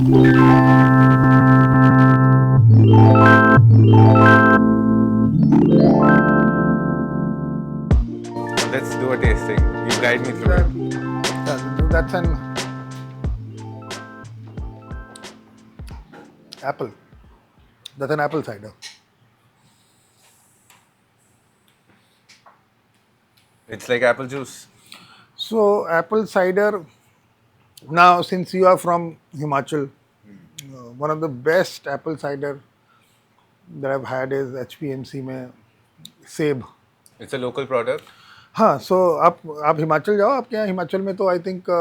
Let's do a tasting. You guide me through it. That's an apple. That's an apple cider. It's like apple juice. So apple cider. Now, since you are from Himachal, one of the best apple cider that I've had is HPMC में सेब. It's a local product. हाँ, so आप हिमाचल जाओ, आपके यहाँ हिमाचल में तो I think there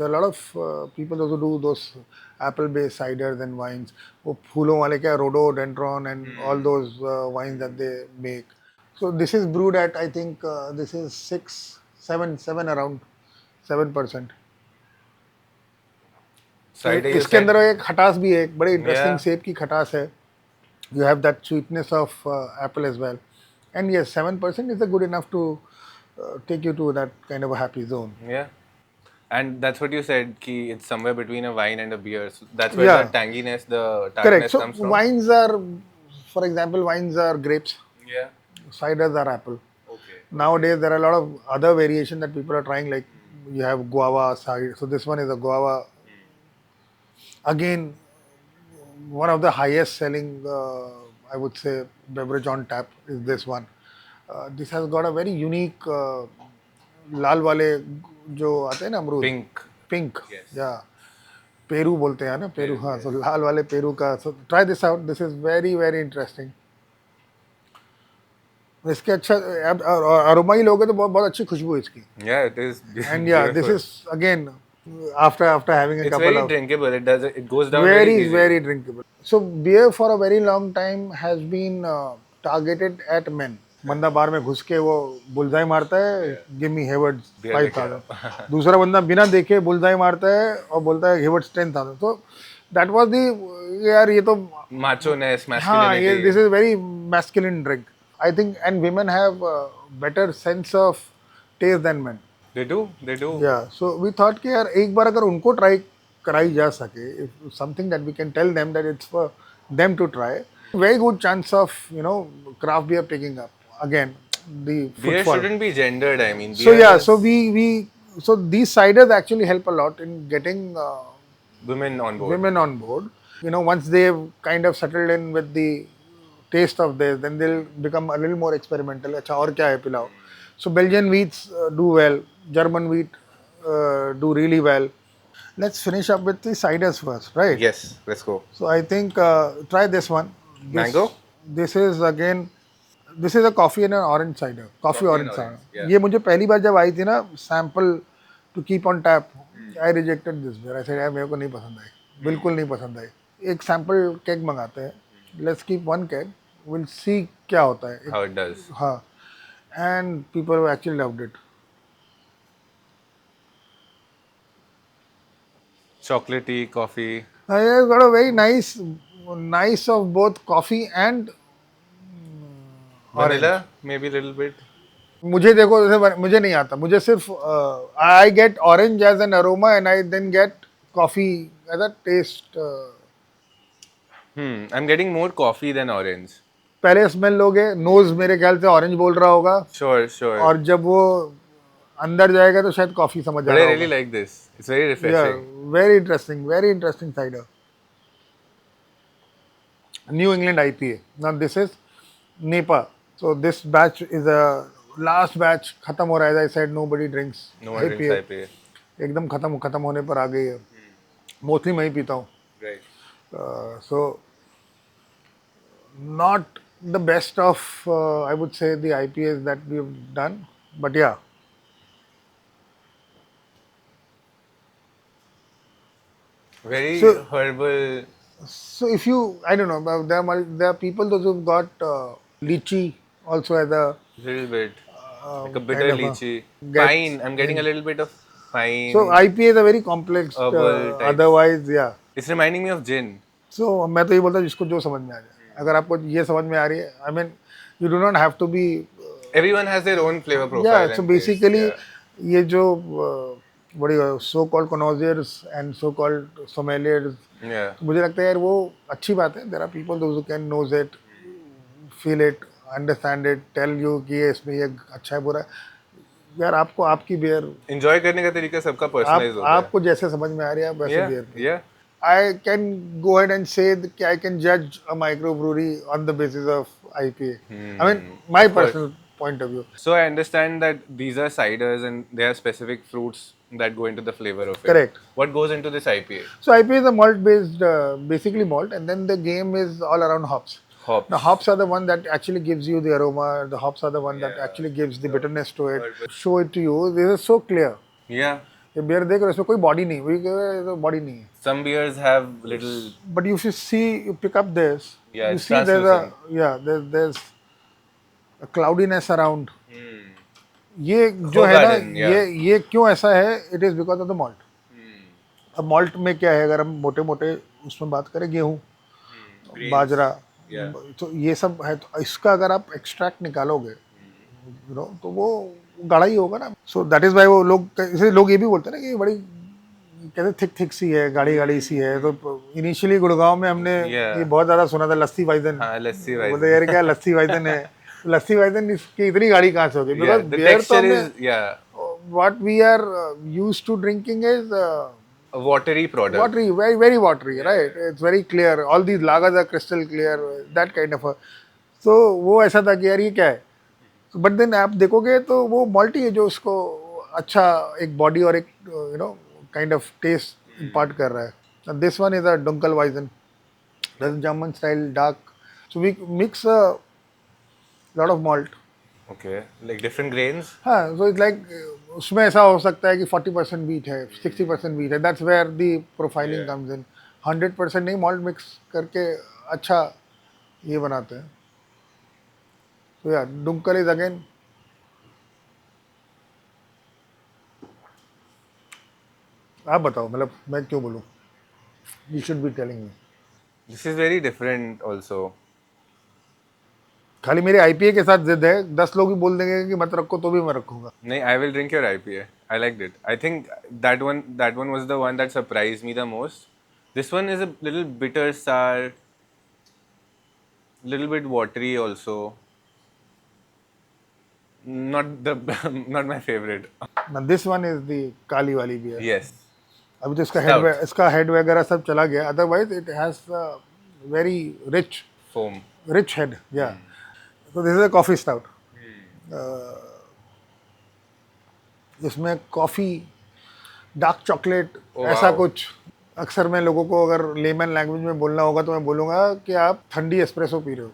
are a lot of people also do those apple-based ciders and wines. वो फूलों वाले क्या rhododendron and all those wines that they make. So this is brewed at I think this is 7 around 7%. Cider, you इसके said? अंदर एक खटास भी है, एक बड़े इंटरेस्टिंग Yeah. सेब की खटास है. You have that sweetness of apple as well. And yes, 7% is good enough to take you to that kind of a happy zone. Yeah. And that's what you said, ki it's somewhere between a wine and a beer. So that's where Yeah. the tanginess, the Correct. tartness So comes from. wines are, for example, wines are grapes, Yeah. ciders are apple. Okay. Nowadays, there are a lot of other variation that people are trying, like you have guava cider. So this one is a guava. Again, one of the highest selling, I would say, beverage on tap is this one. This has got a very unique लाल वाले जो आते हैं ना अमरूद. Pink. Pink Yes. या Peru बोलते हैं ना पेरू. हाँ, so लाल वाले पेरू का. So try this out. This is very very interesting. इसके अच्छा अरोमा ही लोगे तो बहुत बहुत अच्छी खुशबू है इसकी. Yeah, it is. And yeah, this beautiful. is again after having a It's couple very of drinkable. It goes down very easy. very drinkable. So beer for a very long time has been targeted at men. बंदा बार में घुस के वो bullseye मारता है, give me Haywards 5,000. दूसरा बंदा बिना देखे बुलजाई मारता है और बोलता है हेवर्ड्स 10,000. तो दैट वाज द यार ये तो Macho-ness, हाँ ये masculinity. This is very masculine drink. I think and women have better sense of taste than men. They do. They do. Yeah, so we thought कि यार एक बार अगर उनको ट्राई कराई जा सके, if something that we can tell them that it's for them to try, very good chance of craft beer picking up again the Beer footfall. shouldn't be gendered. I mean. So beer yeah, is so we so these ciders actually help a lot in getting women on board. women on board. Once they've kind of settled in with the taste of this, then they'll become a little more experimental. अच्छा और क्या है पिलाओ. So Belgian wheats do well. German wheat do really well. Let's finish up with the ciders first, right? Yes. Let's go. So I think try this one. Mango? This is again. This is a coffee and an orange cider. Coffee and orange cider. orange, yeah. ये मुझे पहली बार जब आई थी ना sample to keep on tap, I rejected this beer. I said यार मेरे को नहीं पसंद आई, बिल्कुल नहीं पसंद आई. एक sample keg मंगाते हैं. Let's keep one keg. We'll see क्या होता है. How it does. हाँ. And people have actually loved it. Chocolatey, coffee. It's got a very nice of both coffee and Vanilla, maybe a little bit. मुझे देखो जैसे मुझे नहीं आता. मुझे सिर्फ I get orange as an aroma and I then get coffee as a taste. I'm getting more coffee than orange. पहले smell लोगे, नोज मेरे ख्याल से ऑरेंज बोल रहा होगा Sure, sure. और जब वो अंदर जाएगा तो शायद कॉफी समझ आ But रहा I होगा. really like this. It's very Yeah, refreshing. very interesting cider. New England IPA. Now this is Napa. So this batch is a last batch खत्म हो रहा है. As I said, nobody drinks No one drinks IPA. एकदम खत्म होने पर आ गई है. मोस्टली मैं ही पीता हूँ. Right. So not the best of I would say the IPAs that we've done, but yeah. Very So- herbal. So if you, I don't know, there are people those who've got lychee also as a. Little bit. Like a bitter kind of a- lychee. gets Pine. I'm getting a little bit of pine. So IPA is a very complex. Herbal type. Otherwise, yeah. It's reminding me of gin. So मैं तो ये बोलता हूँ जिसको जो समझ में आ जाए. अगर आपको ये समझ में आ रही है, I mean, you do not have to be. Everyone has their own flavor profile. Yeah. So and taste, basically, yeah. ये जो बड़ी so called connoisseurs and so called sommeliers. Yeah. तो मुझे लगता है यार वो अच्छी बात है. There are people those who can knows it, feel it, understand it, tell you कि ये इसमें ये अच्छा है बुरा है. यार आपको आपकी बियर Enjoy करने का तरीका सबका पर्सनलाइज होता है. आपको जैसे समझ में आ रही है आप वैसे Yeah, बियर पिए. yeah. I can go ahead and say that I can judge a microbrewery on the basis of IPA. I mean, my Of course. personal point of view. So I understand that these are ciders and they have specific fruits that go into the flavor of it. Correct. What goes into this IPA? So IPA is a malt-based, basically malt, and then the game is all around hops. Hops. The hops are the one that actually gives you the aroma. The hops are the one that Yeah. actually gives the bitterness to it. But- Show it to you. This is so clear. Yeah. ये beer देख रहे हो इसमें कोई body नहीं, वही body नहीं है. Some beers have little. But you should see, you pick up this. Yeah, you it's see there's a translucent. there's a cloudiness around. Hmm. ये जो है ना, Hoegaarden, yeah. ये क्यों ऐसा है? It is because of the malt. अब malt में क्या है, अगर हम मोटे मोटे उसमें बात करें, गेहूँ, Grains. बाजरा, Yeah. तो ये सब है. तो इसका अगर आप एक्सट्रैक्ट निकालोगे, यू नो, तो वो गाढ़ा ही होगा ना. सो दैट इज वाई वो लोग, इसलिए लोग ये भी बोलते हैं ना कि ये बड़ी कहते थिक थिक सी है, गाढ़ी गाढ़ी सी है. तो इनिशियली गुड़गांव में हमने Yeah. ये बहुत ज़्यादा सुना था, लस्सी वाइजन. हाँ, लस्सी बोलते यार क्या लस्सी वाइजन है. लस्सी वाइजन इसकी इतनी गाढ़ी कहाँ से होगी? Yeah, बिकॉज the बियर तो texture हमने, is what we are used to drinking is a watery product. watery, very very watery, right? It's very clear. All these lagers are crystal clear, that kind of a. So वो ऐसा था कि यार ये क्या है. But then आप देखोगे तो वो मॉल्टी है जो उसको अच्छा एक बॉडी और एक you know kind of taste impart कर रहा है. This one is a dunkel weizen, German style dark. So we mix a lot of malt. Okay, like different grains. हाँ, सो इट्स लाइक उसमें ऐसा हो सकता है कि 40% वीट है, 60% वीट है. That's where the profiling comes in. 100% नहीं, मॉल्ट मिक्स करके अच्छा ये बनाते हैं. तो यार डुंकल इज अगेन, आप बताओ, मतलब मैं क्यों बोलूँ? You should be telling me. This is very different also. खाली मेरे आईपीए के साथ जिद है. 10 लोग भी बोल देंगे कि मत रखो तो भी मैं रखूंगा. No, I will drink your IPA. I liked it. I think that one was the one that surprised me the most. This one is a little bitter sour, little bit watery also. Not the not my favorite. This one is the काली वाली beer. Yes. अभी तो Stout. इसका head वगैरह सब चला गया. Otherwise it has very rich Foam. Head. या तो this is a coffee stout. इसमें कॉफ़ी, डार्क चॉकलेट, Oh, ऐसा wow. कुछ. अक्सर मैं लोगों को अगर लेमन लैंग्वेज में बोलना होगा तो मैं बोलूँगा कि आप ठंडी एस्प्रेसो पी रहे हो.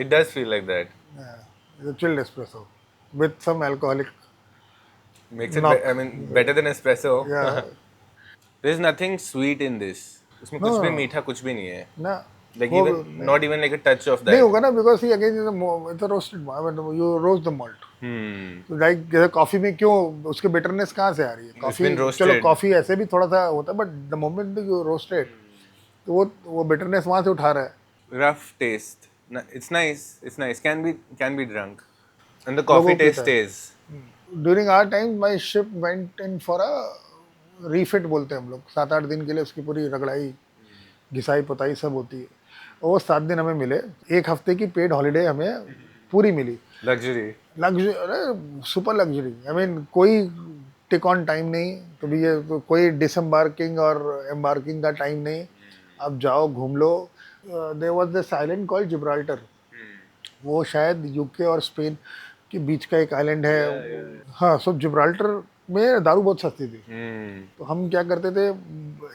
It does feel like that. Chilled espresso with some alcoholic. Makes it. Knock. I mean, better than espresso. या There's nothing sweet in this. उसमें कुछ भी मीठा कुछ भी नहीं है. ना Like वो even not even like a touch of नहीं that. होगा ना, because he again is a roasted. I mean you roast the malt. Like जैसे कॉफी में क्यों उसके बिटरनेस कहाँ से आ रही है? Coffee, been roasted. चलो कॉफी ऐसे भी थोड़ा सा होता है, but the moment you roasted तो वो बिटरनेस वहाँ से उठा रहा है. Rough taste. It's nice. It's nice. Can be drunk. And the coffee लोगों taste पीता है. stays. During our time my ship went in for a refit बोलते हैं हम लोग. 7-8 दिन के लिए उसकी पूरी रगड़ाई, घिसाई पुताई सब होती है. और वो 7 दिन हमें मिले. 1 हफ्ते की पेड हॉलीडे हमें पूरी मिली. Luxury. लग्जरी, अरे सुपर लग्जरी. आई मीन कोई टिक ऑन टाइम नहीं. तो भी ये तो कोई डिसम्बार्किंग और एम्बार्किंग का टाइम नहीं. आप जाओ घूम लो. There was this island called Gibraltar. वो शायद यूके और स्पेन के बीच का एक आइलैंड है. हाँ, सो जिब्राल्टर में दारू बहुत सस्ती थी. तो हम क्या करते थे,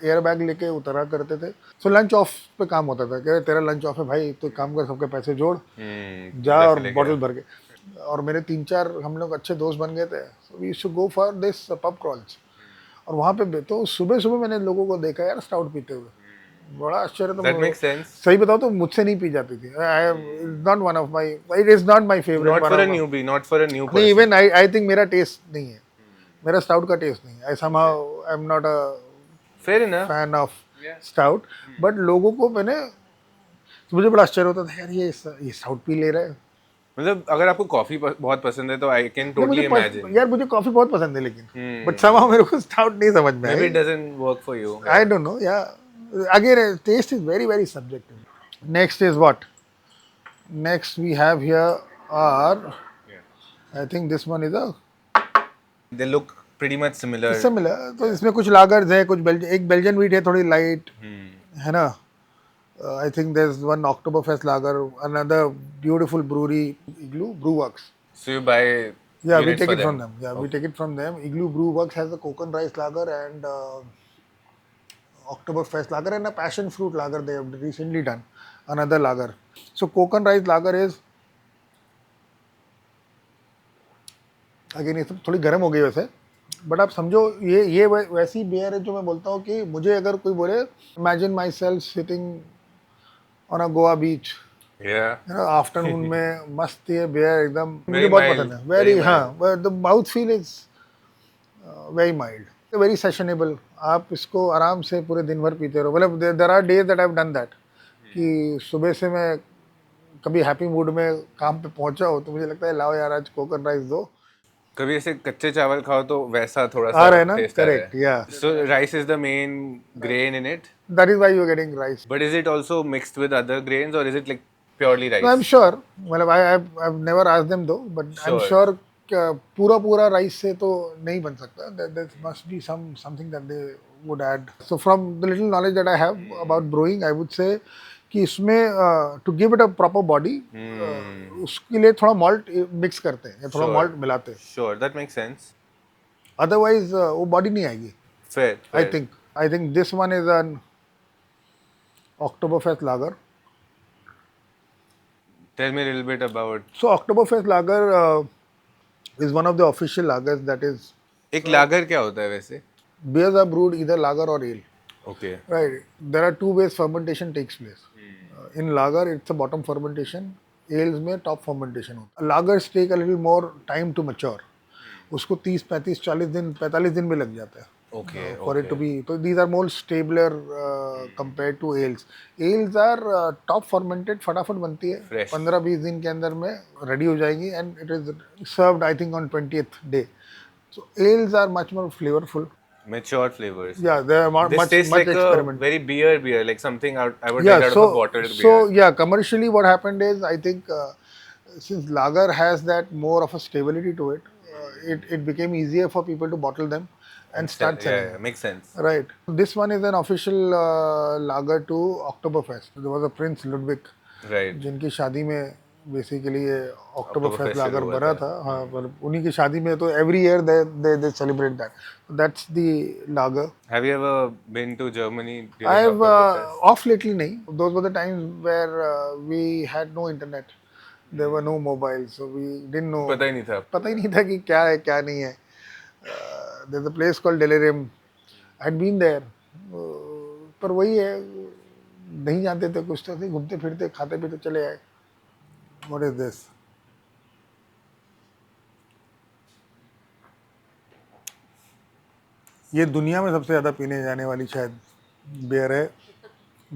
एयर बैग लेके उतरा करते थे. सो लंच ऑफ पे काम होता था. कह तेरा लंच ऑफ है भाई, तो एक काम कर, सबके पैसे जोड़, जा और बॉटल भर के. और मेरे 3-4 हम लोग अच्छे दोस्त बन गए थे. So we should go for this pub crawls. और वहाँ पे तो सुबह सुबह मैंने लोगों को देखा यार स्टाउट पीते हुए. बड़ा आश्चर्य. That makes sense. सही बताओ तो मुझसे नहीं पी जाती थी. Not one of my, it is not my favourite. Not for a newbie. Not for a new नहीं, person. इवन आई थिंक मेरा टेस्ट नहीं है. मेरा स्टाउट का टेस्ट नहीं है. I somehow I am not a Fair enough. Fan of stout. But लोगों को मैंने, तो मुझे बड़ा आश्चर्य होता था यार ये स्टाउट पी ले रहे हैं. मतलब अगर आपको कॉफी बहुत पसंद है तो आई कैन टोटली इमेजिन. यार मुझे कॉफी बहुत पसंद है लेकिन Hmm. बट somehow मेरे को स्टाउट नहीं समझ में Maybe I. it doesn't work for you. I don't know. Yeah. Again, taste is very, very subjective. Next is what? Next we have here are, Yeah. I think this one is a They look pretty much similar. similar. तो इसमें कुछ लागर्स है, कुछ एक Belgian wheat है थोड़ी light, Hmm. है ना? I think there's one Oktoberfest lager, another beautiful brewery, Igloo Brewworks. So you buy Yeah, we units take for it from them. them. Yeah, we take it from them. Igloo Brewworks has a coconut rice lager and Oktoberfest lager and a passion fruit lager they have recently done. Another lager. So coconut rice lager is again ये सब थोड़ी गर्म हो गई वैसे but आप समझो ये वैसी बियर है जो मैं बोलता हूँ कि मुझे अगर कोई बोले imagine my self sitting on a Goa beach Yeah. Afternoon में मस्त ये बियर एकदम मुझे Very बहुत mild, पसंद है very वेरी mild. हाँ the mouth feel is very mild very sessionable आप इसको आराम से पूरे दिन भर पीते रहो मतलब there are days that I have done that कि सुबह से मैं कभी हैप्पी मूड में काम पे पहुंचा हो तो मुझे लगता है लाओ यार आज कोकोनट राइस दो कभी ऐसे कच्चे चावल खाओ तो वैसा थोड़ा आ सा रहा है ना टेस्ट आ रहा करेक्ट या है. So rice is the main grain in it, that is why you are getting rice but is it also mixed with other grains or is it like purely No, I'm rice? sure. मतलब I've never asked them though, but I'm Sure. sure पूरा पूरा rice से तो नहीं बन सकता. There must be something that they would add. So from the little knowledge that I have about brewing, I would say कि इसमें to give it a proper body, उसके लिए थोड़ा malt mix करते हैं या थोड़ा Sure. malt मिलाते हैं. Sure, that makes sense. Otherwise वो body नहीं आएगी. Fair. I think this one is an Oktoberfest lager. Tell me a little bit about. So Oktoberfest lager is one of the official lagers that is एक lager क्या होता है वैसे? beers are brewed either lager or ale. Okay. Right. There are two ways fermentation takes place. In lager, it's a bottom fermentation. Ales में top fermentation होता है. Lagers take a little more time to mature. उसको 30, 35, 40 दिन 45 दिन में लग जाता है. Okay. For it to be, so these are more stabler compared to ales. Ales are top fermented, फटाफट बनती है. Fresh. 15-20 दिन के अंदर में ready हो जाएगी and it is served I think on 20th day. So ales are much more flavorful. Mature flavors. Yeah, they are This much tastes like a experimental. very beer, like something I would Yeah, get out of a bottled beer. so yeah, commercially what happened is I think since lager has that more of a stability to it, it became easier for people to bottle them and start selling. Yeah, makes sense. Right. This one is an official lager to Oktoberfest. There was a Prince Ludwig Right. जिनकी शादी में basically ये Oktoberfest Oktoberfest lager शुरू हुआ बना था। था. हाँ, मतलब उन्हीं की शादी में तो every year they celebrate that. That's the lager. Have you ever been to Germany during I've Oktoberfest? off lately nahi. Those were the times where we had no internet. There were no mobiles, so we didn't know. पता ही नहीं था. पता ही नहीं था कि क्या है क्या नहीं है. There's a place called Delirium. I'd been there. पर वही है नहीं जानते थे कुछ तो नहीं घूमते फिरते खाते पीते चले आए. What is this? ये दुनिया में सबसे ज़्यादा पीने जाने वाली शायद बियर है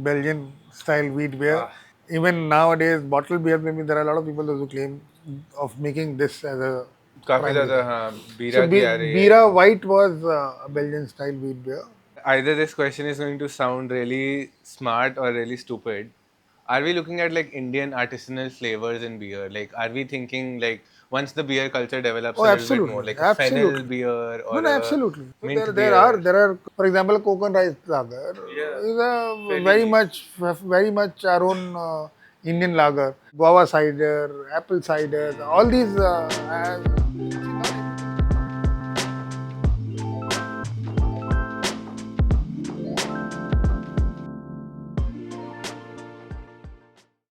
Belgian style wheat beer even nowadays bottle beer में भी there are lot of people who claim of making this as a काफी ज़्यादा हाँ बीरा की आ रही है. Bira white was a Belgian style wheat beer. Either this question is going to sound really smart or really stupid. Are we looking at like Indian artisanal flavors in beer? Like, are we thinking like once the beer culture develops Oh, a little bit absolutely. more, like a fennel Absolutely. beer or No, a absolutely. So mint there beer? are, for example, coconut rice lager is a very much our own Indian lager. Guava cider, apple cider, all these.